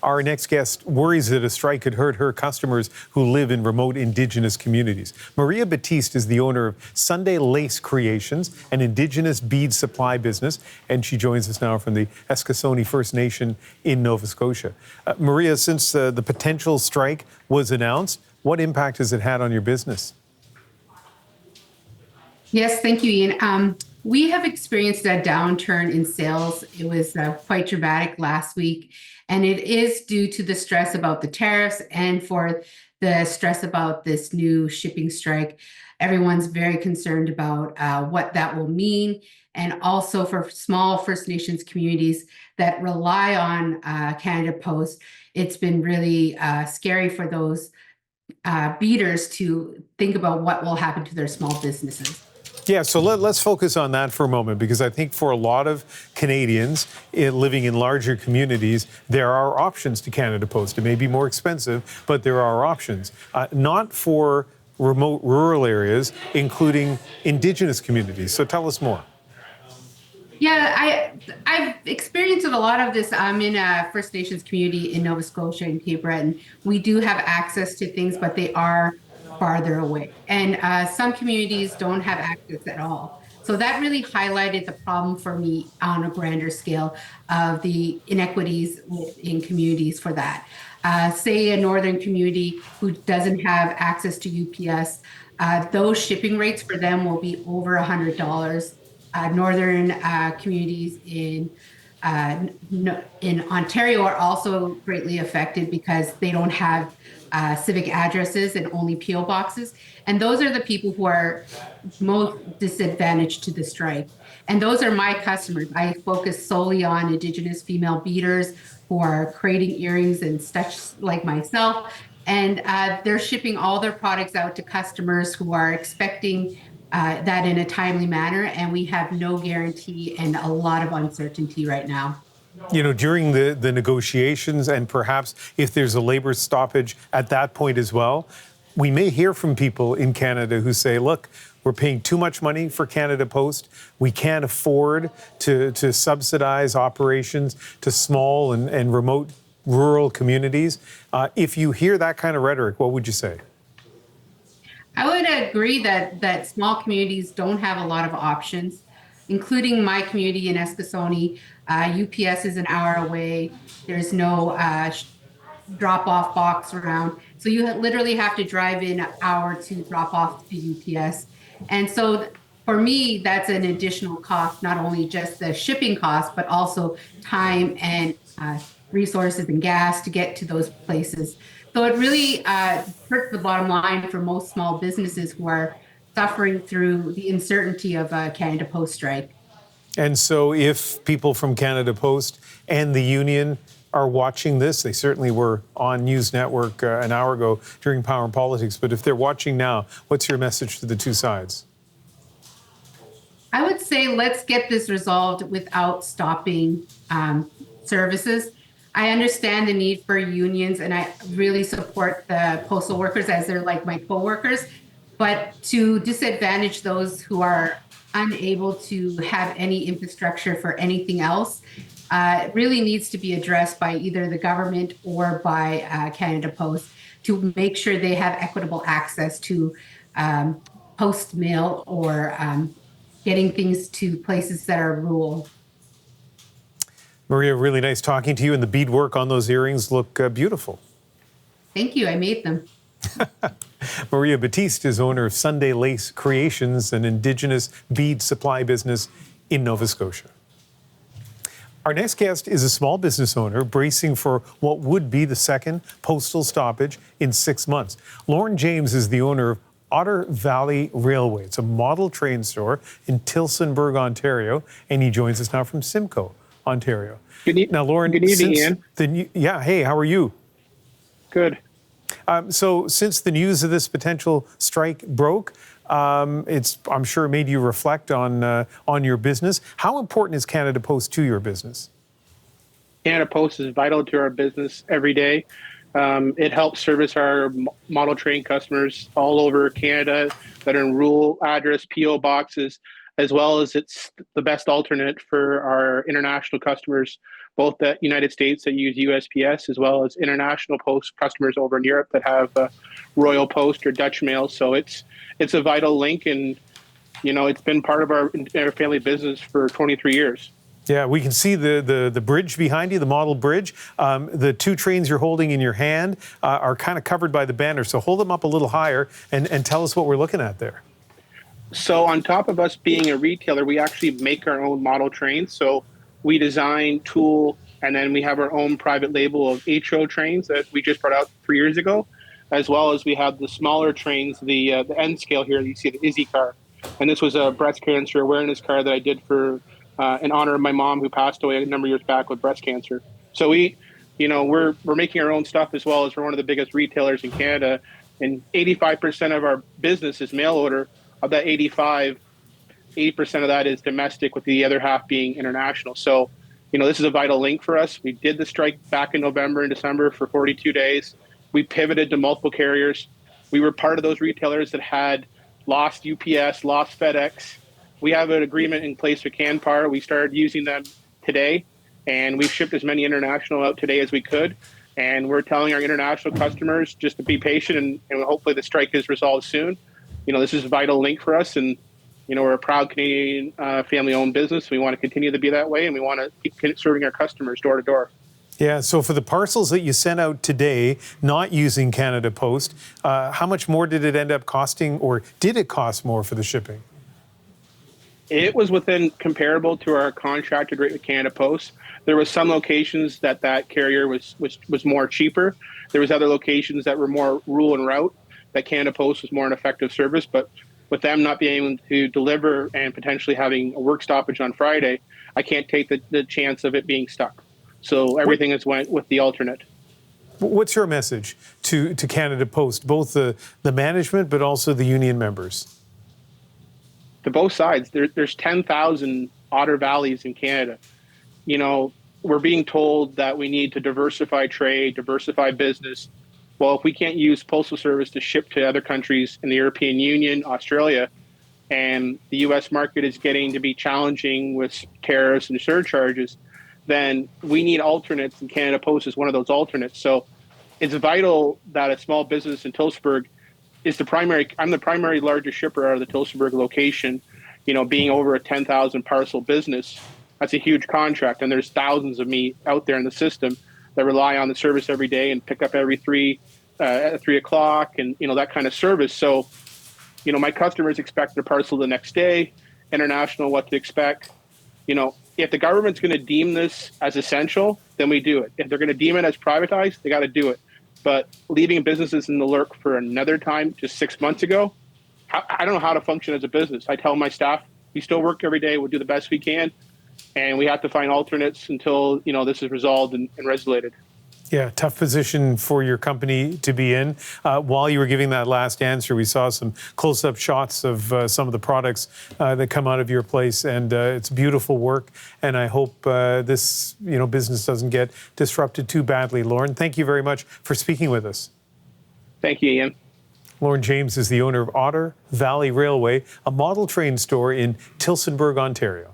Our next guest worries that a strike could hurt her customers who live in remote Indigenous communities. Maria Batiste is the owner of Sunday Lace Creations, an Indigenous bead supply business, and she joins us now from the Eskasoni First Nation in Nova Scotia. Maria, since the potential strike was announced, what impact has it had on your business? Yes, thank you, Ian. We have experienced a downturn in sales. It was quite dramatic last week, and it is due to the stress about the tariffs and for the stress about this new shipping strike. Everyone's very concerned about what that will mean, and also for small First Nations communities that rely on Canada Post, it's been really scary for those beaters to think about what will happen to their small businesses. Yeah, so let's focus on that for a moment, because I think for a lot of Canadians living in larger communities, there are options to Canada Post. It may be more expensive, but there are options. Not for remote rural areas, including Indigenous communities. So tell us more. Yeah, I've experienced a lot of this. I'm in a First Nations community in Nova Scotia and Cape Breton. We do have access to things, but they are farther away. And some communities don't have access at all. So that really highlighted the problem for me on a grander scale of the inequities in communities for that. Say a northern community who doesn't have access to UPS, those shipping rates for them will be over $100. Northern communities in Ontario are also greatly affected because they don't have civic addresses and only PO boxes. And those are the people who are most disadvantaged to the strike. And those are my customers. I focus solely on Indigenous female beaders who are creating earrings and such like myself. And they're shipping all their products out to customers who are expecting that in a timely manner. And we have no guarantee and a lot of uncertainty right now. You know, during the negotiations, and perhaps if there's a labor stoppage at that point as well, we may hear from people in Canada who say, look, we're paying too much money for Canada Post. We can't afford to subsidize operations to small and remote rural communities. If you hear that kind of rhetoric, what would you say? I would agree that small communities don't have a lot of options, including my community in Eskasoni. UPS is an hour away. There's no drop-off box around. So you literally have to drive in an hour to drop off to UPS. And so for me, that's an additional cost, not only just the shipping cost, but also time and resources and gas to get to those places. So it really hurts the bottom line for most small businesses who are suffering through the uncertainty of a Canada Post strike. And so if people from Canada Post and the union are watching this, they certainly were on News Network an hour ago during Power and Politics, but if they're watching now, what's your message to the two sides? I would say let's get this resolved without stopping services. I understand the need for unions, and I really support the postal workers as they're like my co-workers, but to disadvantage those who are unable to have any infrastructure for anything else really needs to be addressed by either the government or by Canada Post to make sure they have equitable access to post mail or getting things to places that are rural. Maria, really nice talking to you, and the beadwork on those earrings look beautiful. Thank you. I made them. Maria Batiste is owner of Sunday Lace Creations, an Indigenous bead supply business in Nova Scotia. Our next guest is a small business owner bracing for what would be the second postal stoppage in 6 months. Lauren James is the owner of Otter Valley Railway. It's a model train store in Tillsonburg, Ontario, and he joins us now from Simcoe, Ontario. Now, Lauren, good evening, Ian. Hey, how are you? Good. So since the news of this potential strike broke, I'm sure it made you reflect on your business. How important is Canada Post to your business? Canada Post is vital to our business every day. It helps service our model train customers all over Canada that are in rural address PO boxes, as well as it's the best alternate for our international customers both the United States that use USPS as well as international post customers over in Europe that have Royal Post or Dutch Mail. So it's a vital link, and it's been part of our family business for 23 years. Yeah, we can see the bridge behind you, the model bridge. The two trains you're holding in your hand are kind of covered by the banner. So hold them up a little higher and tell us what we're looking at there. So on top of us being a retailer, we actually make our own model trains. So we design, tool, and then we have our own private label of HO trains that we just brought out 3 years ago, as well as we have the smaller trains, the N scale here. You see the Izzy car. And this was a breast cancer awareness car that I did for in honor of my mom who passed away a number of years back with breast cancer. So we're making our own stuff, as well as we're one of the biggest retailers in Canada. And 85% of our business is mail order. Of that 80% of that is domestic, with the other half being international. So, this is a vital link for us. We did the strike back in November and December for 42 days. We pivoted to multiple carriers. We were part of those retailers that had lost UPS, lost FedEx. We have an agreement in place with Canpar. We started using them today, and we've shipped as many international out today as we could. And we're telling our international customers just to be patient, and hopefully the strike is resolved soon. This is a vital link for us, and we're a proud Canadian family-owned business. We want to continue to be that way, and we want to keep serving our customers door to door. Yeah, so for the parcels that you sent out today, not using Canada Post, how much more did it end up costing, or did it cost more for the shipping? It was within comparable to our contracted rate with Canada Post. There was some locations that carrier was more cheaper. There was other locations that were more rural and route that Canada Post was more an effective service. But with them not being able to deliver and potentially having a work stoppage on Friday, I can't take the chance of it being stuck. So everything has went with the alternate. What's your message to Canada Post, both the management but also the union members? To both sides. There's 10,000 Otter Valleys in Canada. We're being told that we need to diversify trade, diversify business. Well, if we can't use postal service to ship to other countries in the European Union, Australia, and the U.S. market is getting to be challenging with tariffs and surcharges, then we need alternates, and Canada Post is one of those alternates. So it's vital that a small business in Tillsonburg is I'm the primary largest shipper out of the Tillsonburg location. Being over a 10,000 parcel business, that's a huge contract. And there's thousands of me out there in the system that rely on the service every day and pick up every at 3 o'clock and, that kind of service. So, my customers expect their parcel the next day, international, what to expect. If the government's going to deem this as essential, then we do it. If they're going to deem it as privatized, they got to do it. But leaving businesses in the lurk for another time, just 6 months ago, I don't know how to function as a business. I tell my staff, we still work every day. We'll do the best we can. And we have to find alternates until, this is resolved and resoluted. Yeah, tough position for your company to be in. While you were giving that last answer, we saw some close-up shots of some of the products that come out of your place, and it's beautiful work. And I hope this, business doesn't get disrupted too badly. Lauren, thank you very much for speaking with us. Thank you, Ian. Lauren James is the owner of Otter Valley Railway, a model train store in Tillsonburg, Ontario.